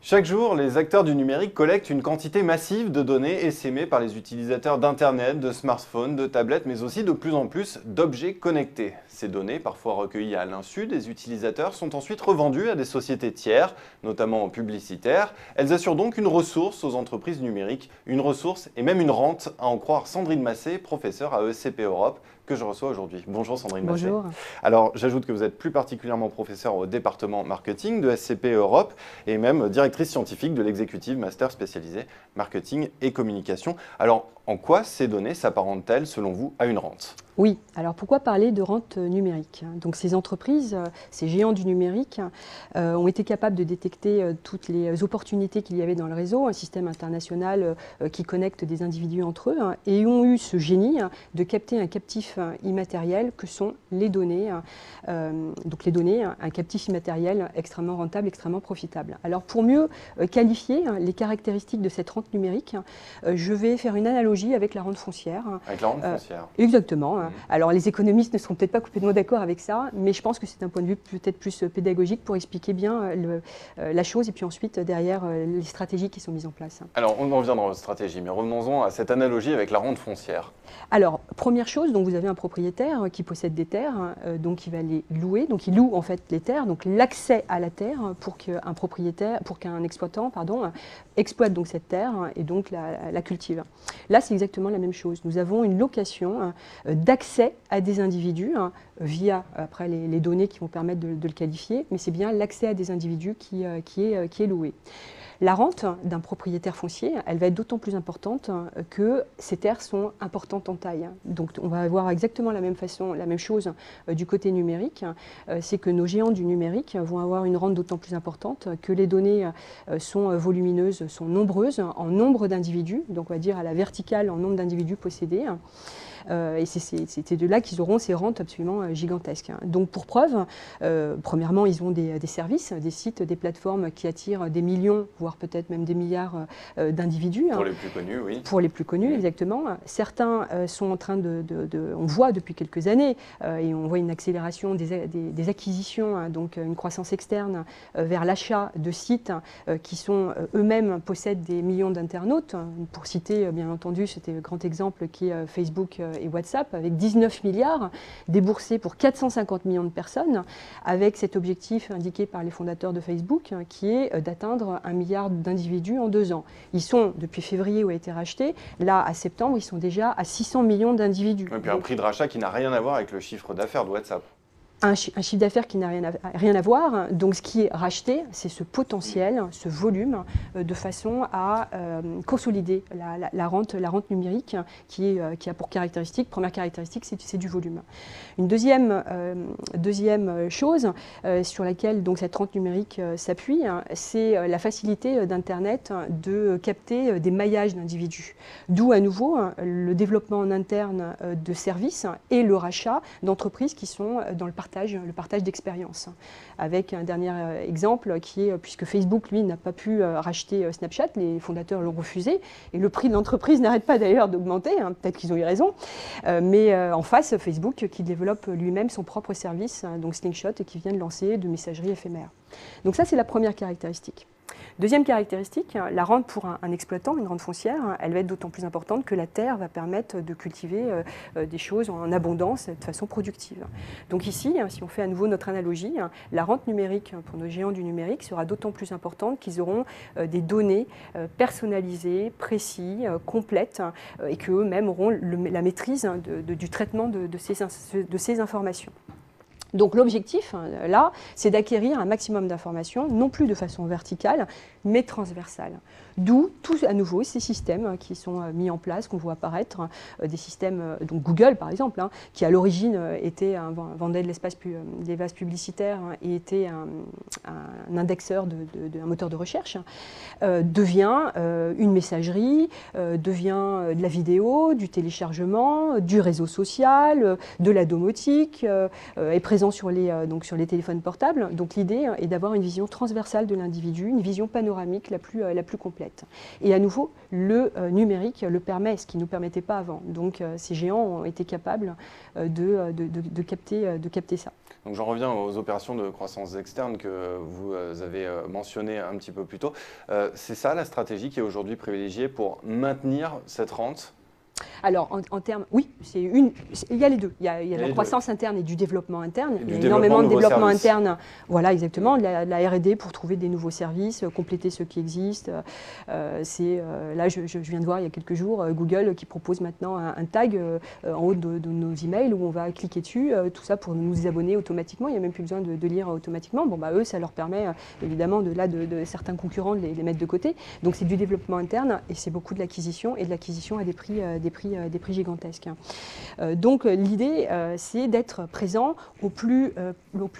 Chaque jour, les acteurs du numérique collectent une quantité massive de données essaimées par les utilisateurs d'Internet, de smartphones, de tablettes, mais aussi de plus en plus d'objets connectés. Ces données, parfois recueillies à l'insu des utilisateurs, sont ensuite revendues à des sociétés tiers, notamment publicitaires. Elles assurent donc une ressource aux entreprises numériques, une ressource et même une rente, à en croire Sandrine Massé, professeure à ESCP Europe, que je reçois aujourd'hui. Bonjour Sandrine Massé. Bonjour. Alors j'ajoute que vous êtes plus particulièrement professeur au département marketing de SCP Europe et même directrice scientifique de l'exécutive master spécialisé marketing et communication. Alors en quoi ces données s'apparentent-elles selon vous à une rente ? Oui, alors pourquoi parler de rente numérique? Donc ces entreprises, ces géants du numérique ont été capables de détecter toutes les opportunités qu'il y avait dans le réseau, un système international qui connecte des individus entre eux, et ont eu ce génie de capter un captif immatériel que sont les données. Donc les données, un captif immatériel extrêmement rentable, extrêmement profitable. Alors pour mieux qualifier les caractéristiques de cette rente numérique, je vais faire une analogie avec la rente foncière. Avec la rente foncière. Exactement. Alors les économistes ne seront peut-être pas complètement d'accord avec ça, mais je pense que c'est un point de vue peut-être plus pédagogique pour expliquer bien la chose et puis ensuite derrière les stratégies qui sont mises en place. Alors on en vient dans votre stratégie, mais revenons-en à cette analogie avec la rente foncière. Alors première chose, donc vous avez un propriétaire qui possède des terres, donc il va les louer, donc il loue en fait les terres, donc l'accès à la terre pour qu'un exploitant exploite donc cette terre et donc la cultive. Là c'est exactement la même chose. Nous avons une location d'accès à des individus via après les données qui vont permettre de le qualifier, mais c'est bien l'accès à des individus qui est loué. La rente d'un propriétaire foncier, elle va être d'autant plus importante que ces terres sont importantes en taille. Donc on va avoir exactement la même chose du côté numérique, c'est que nos géants du numérique vont avoir une rente d'autant plus importante que les données sont volumineuses, sont nombreuses en nombre d'individus, donc on va dire à la verticale en nombre d'individus possédés. Et c'est de là qu'ils auront ces rentes absolument gigantesques. Donc pour preuve, premièrement, ils ont des services, des sites, des plateformes qui attirent des millions, voire peut-être même des milliards d'individus. Pour les plus connus, oui. Pour les plus connus, exactement. Certains sont en train on voit depuis quelques années, et on voit une accélération des acquisitions, donc une croissance externe vers l'achat de sites qui sont eux-mêmes possèdent des millions d'internautes. Pour citer, bien entendu, c'était le grand exemple qui est Facebook et WhatsApp, avec 19 milliards déboursés pour 450 millions de personnes, avec cet objectif indiqué par les fondateurs de Facebook, qui est d'atteindre 1 milliard d'individus en 2 ans. Ils sont, depuis février où a été racheté, là, à septembre, ils sont déjà à 600 millions d'individus. Et puis un prix de rachat qui n'a rien à voir avec le chiffre d'affaires de WhatsApp. Un chiffre d'affaires qui n'a rien à voir. Donc ce qui est racheté, c'est ce potentiel, ce volume, de façon à consolider la rente numérique qui a pour caractéristique, première caractéristique, c'est du volume. Une deuxième chose sur laquelle donc, cette rente numérique s'appuie, c'est la facilité d'Internet de capter des maillages d'individus. D'où à nouveau le développement en interne de services et le rachat d'entreprises qui sont dans le partage d'expérience. Avec un dernier exemple qui est, puisque Facebook, lui, n'a pas pu racheter Snapchat, les fondateurs l'ont refusé, et le prix de l'entreprise n'arrête pas d'ailleurs d'augmenter, peut-être qu'ils ont eu raison, mais en face, Facebook qui développe lui-même son propre service, donc Slingshot, et qui vient de lancer de messagerie éphémère. Donc ça, c'est la première caractéristique. Deuxième caractéristique, la rente pour un exploitant, une rente foncière, elle va être d'autant plus importante que la terre va permettre de cultiver des choses en abondance de façon productive. Donc ici, si on fait à nouveau notre analogie, la rente numérique pour nos géants du numérique sera d'autant plus importante qu'ils auront des données personnalisées, précises, complètes, et qu'eux-mêmes auront la maîtrise du traitement de ces informations. Donc l'objectif, là, c'est d'acquérir un maximum d'informations, non plus de façon verticale, mais transversale. D'où, à nouveau, ces systèmes qui sont mis en place, qu'on voit apparaître, des systèmes, donc Google par exemple, qui à l'origine vendait des vases publicitaires et était un indexeur d'un moteur de recherche, devient une messagerie, devient de la vidéo, du téléchargement, du réseau social, de la domotique, est présent sur les téléphones portables. Donc l'idée est d'avoir une vision transversale de l'individu, une vision panoramique panoramique la plus complète. Et à nouveau, le numérique le permet, ce qui ne nous permettait pas avant. Donc ces géants ont été capables de capter ça. Donc j'en reviens aux opérations de croissance externe que vous avez mentionnées un petit peu plus tôt. C'est ça la stratégie qui est aujourd'hui privilégiée pour maintenir cette rente? Alors, en termes, oui, il y a les deux. Il y a de la croissance interne et du développement interne. Il y a énormément de développement interne. Voilà, exactement, de la R&D pour trouver des nouveaux services, compléter ceux qui existent. Là, je viens de voir il y a quelques jours Google qui propose maintenant un tag en haut de nos emails où on va cliquer dessus, tout ça pour nous abonner automatiquement. Il n'y a même plus besoin de lire automatiquement. Bon, eux, ça leur permet évidemment de certains concurrents de les mettre de côté. Donc, c'est du développement interne et c'est beaucoup de l'acquisition et de l'acquisition à des prix gigantesques. Donc l'idée, c'est d'être présent au plus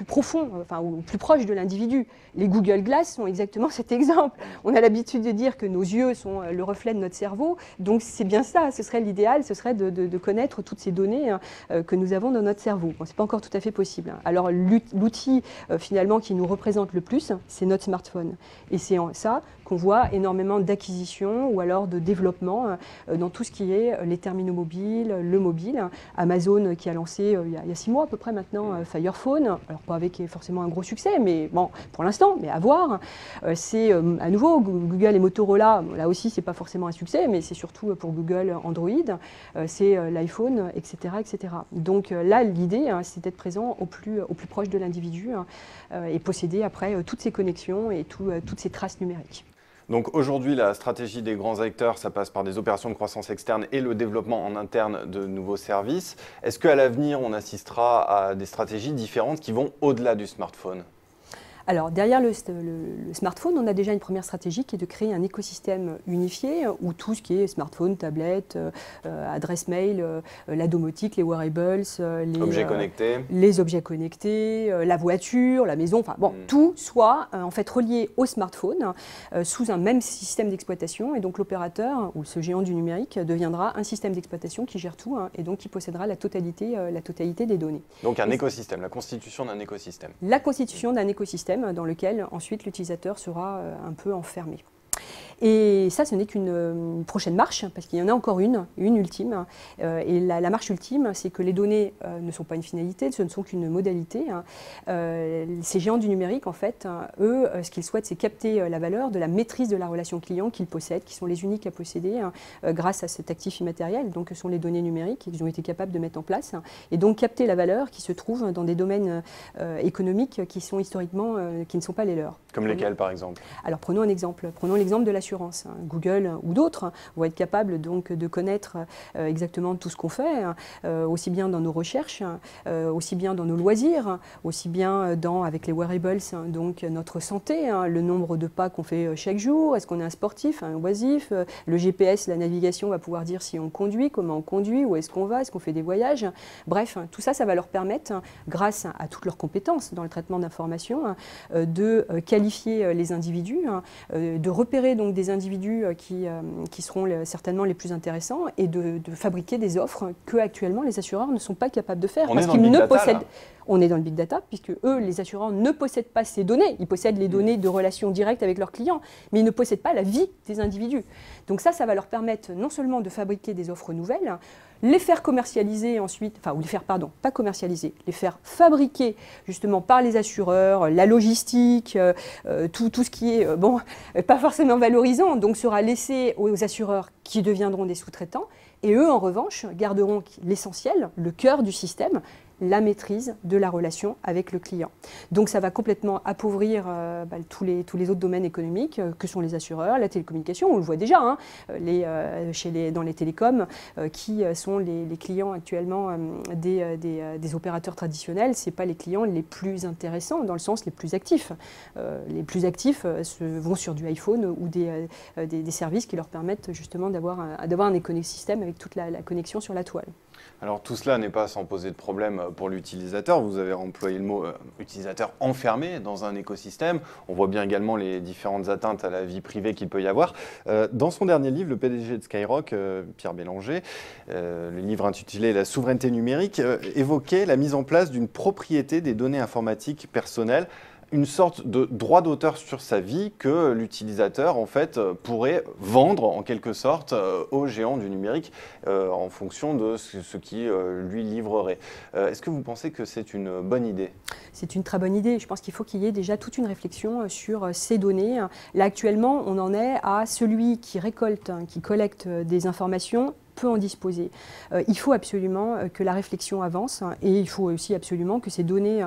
profond, enfin au plus proche de l'individu. Les Google Glass sont exactement cet exemple. On a l'habitude de dire que nos yeux sont le reflet de notre cerveau, donc c'est bien ça, ce serait l'idéal, ce serait de connaître toutes ces données que nous avons dans notre cerveau. Bon, c'est pas encore tout à fait possible. Alors l'outil finalement qui nous représente le plus, c'est notre smartphone. Et c'est en ça qu'on voit énormément d'acquisitions ou alors de développement dans tout ce qui est les terminaux mobiles, le mobile. Amazon qui a lancé il y a 6 mois à peu près maintenant Fire Phone, alors pas avec forcément un gros succès, mais bon, pour l'instant, mais à voir. C'est à nouveau Google et Motorola, là aussi c'est pas forcément un succès, mais c'est surtout pour Google Android, c'est l'iPhone, etc., etc. Donc là, l'idée, c'est d'être présent au plus proche de l'individu et posséder après toutes ces connexions et toutes ces traces numériques. Donc aujourd'hui, la stratégie des grands acteurs, ça passe par des opérations de croissance externe et le développement en interne de nouveaux services. Est-ce qu'à l'avenir, on assistera à des stratégies différentes qui vont au-delà du smartphone ? Alors, derrière le smartphone, on a déjà une première stratégie qui est de créer un écosystème unifié où tout ce qui est smartphone, tablette, adresse mail, la domotique, les wearables, les objets connectés, la voiture, la maison, enfin bon, tout soit en fait relié au smartphone sous un même système d'exploitation. Et donc l'opérateur ou ce géant du numérique deviendra un système d'exploitation qui gère tout et donc qui possédera la totalité des données. Donc un écosystème, la constitution d'un écosystème. La constitution d'un écosystème dans lequel ensuite l'utilisateur sera un peu enfermé. Et ça, ce n'est qu'une prochaine marche, parce qu'il y en a encore une ultime. Et la marche ultime, c'est que les données ne sont pas une finalité, ce ne sont qu'une modalité. Ces géants du numérique, en fait, eux, ce qu'ils souhaitent, c'est capter la valeur de la maîtrise de la relation client qu'ils possèdent, qui sont les uniques à posséder grâce à cet actif immatériel, donc ce sont les données numériques qu'ils ont été capables de mettre en place. Et donc capter la valeur qui se trouve dans des domaines économiques qui sont historiquement, qui ne sont pas les leurs. Comme lesquels, par exemple? Alors prenons un exemple. Prenons l'exemple de l'assurance. Google ou d'autres vont être capables donc de connaître exactement tout ce qu'on fait, aussi bien dans nos recherches, aussi bien dans nos loisirs, aussi bien avec les wearables, donc notre santé, le nombre de pas qu'on fait chaque jour, est-ce qu'on est un sportif, un oisif, le GPS, la navigation va pouvoir dire si on conduit, comment on conduit, où est-ce qu'on va, est-ce qu'on fait des voyages. Bref, tout ça, ça va leur permettre, grâce à toutes leurs compétences dans le traitement d'informations, de qualifier les individus, de repérer donc des individus qui seront certainement les plus intéressants et de fabriquer des offres que actuellement les assureurs ne sont pas capables de faire. Parce qu'ils ne possèdent. On est dans le big data puisque eux, les assureurs, ne possèdent pas ces données. Ils possèdent les données de relations directes avec leurs clients, mais ils ne possèdent pas la vie des individus. Donc ça va leur permettre non seulement de fabriquer des offres nouvelles, les faire commercialiser ensuite, enfin, ou les faire, pardon, pas commercialiser, les faire fabriquer justement par les assureurs, la logistique, tout ce qui est, pas forcément valorisant, donc sera laissé aux assureurs qui deviendront des sous-traitants, et eux, en revanche, garderont l'essentiel, le cœur du système, la maîtrise de la relation avec le client. Donc ça va complètement appauvrir tous les autres domaines économiques que sont les assureurs, la télécommunication, on le voit déjà, hein, dans les télécoms, qui sont les clients actuellement des opérateurs traditionnels, ce n'est pas les clients les plus intéressants, dans le sens les plus actifs. Les plus actifs vont sur du iPhone ou des services qui leur permettent justement d'avoir un écosystème avec toute la connexion sur la toile. Alors tout cela n'est pas sans poser de problème pour l'utilisateur. Vous avez employé le mot utilisateur enfermé dans un écosystème. On voit bien également les différentes atteintes à la vie privée qu'il peut y avoir. Dans son dernier livre, le PDG de Skyrock, Pierre Bélanger, le livre intitulé « La souveraineté numérique », évoquait la mise en place d'une propriété des données informatiques personnelles. une sorte de droit d'auteur sur sa vie que l'utilisateur en fait pourrait vendre en quelque sorte aux géants du numérique en fonction de ce qui lui livrerait. Est-ce que vous pensez que c'est une bonne idée? C'est une très bonne idée. Je pense qu'il faut qu'il y ait déjà toute une réflexion sur ces données. Là actuellement, on en est à celui qui récolte, qui collecte des informations peut en disposer. Il faut absolument que la réflexion avance et il faut aussi absolument que ces données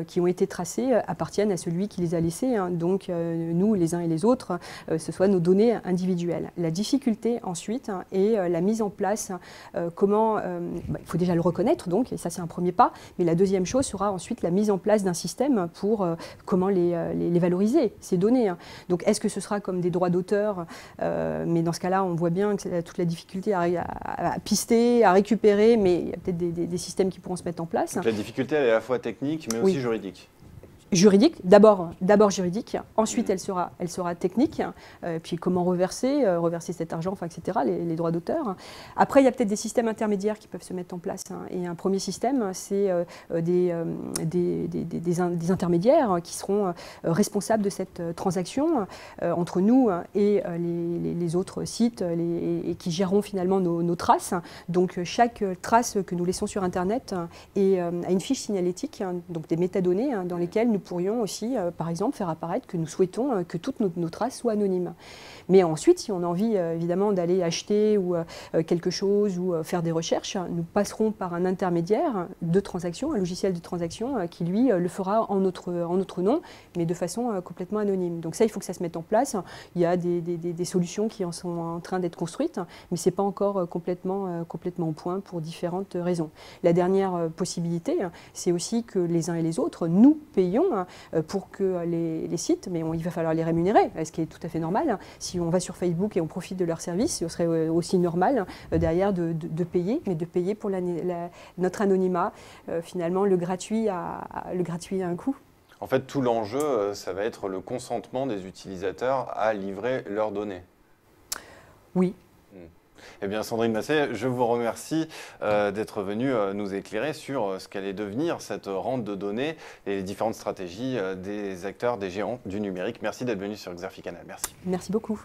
qui ont été tracées appartiennent à celui qui les a laissées. Donc nous, les uns et les autres, ce soit nos données individuelles. La difficulté ensuite est la mise en place, comment, il faut déjà le reconnaître donc, et ça c'est un premier pas, mais la deuxième chose sera ensuite la mise en place d'un système pour comment les valoriser, ces données. Donc est-ce que ce sera comme des droits d'auteur, mais dans ce cas-là on voit bien que c'est toute la difficulté à pister, à récupérer, mais il y a peut-être des systèmes qui pourront se mettre en place. Donc la difficulté elle est à la fois technique mais aussi juridique. Juridique, d'abord juridique, ensuite elle sera technique, puis comment reverser cet argent, enfin, etc., les droits d'auteur. Après, il y a peut-être des systèmes intermédiaires qui peuvent se mettre en place. Et un premier système, c'est des intermédiaires qui seront responsables de cette transaction entre nous et les autres sites et qui géreront finalement nos traces. Donc chaque trace que nous laissons sur Internet a une fiche signalétique, donc des métadonnées dans lesquelles nous pourrions aussi, par exemple, faire apparaître que nous souhaitons que toutes nos traces soient anonymes. Mais ensuite, si on a envie, évidemment, d'aller acheter ou quelque chose ou faire des recherches, nous passerons par un intermédiaire de transaction, un logiciel de transaction qui, lui, le fera en notre nom, mais de façon complètement anonyme. Donc ça, il faut que ça se mette en place. Il y a des solutions qui en sont en train d'être construites, mais ce n'est pas encore complètement au point pour différentes raisons. La dernière possibilité, c'est aussi que les uns et les autres, nous payons pour que les sites, mais il va falloir les rémunérer, ce qui est tout à fait normal. Si on va sur Facebook et on profite de leurs services, ce serait aussi normal derrière de payer, mais de payer pour notre anonymat. Finalement, le gratuit a un coût. En fait, tout l'enjeu, ça va être le consentement des utilisateurs à livrer leurs données. Oui. Eh bien, Sandrine Massé, je vous remercie d'être venue nous éclairer sur ce qu'allait devenir cette rente de données et les différentes stratégies des acteurs, des géants du numérique. Merci d'être venu sur XRFI Canal. Merci. Merci beaucoup.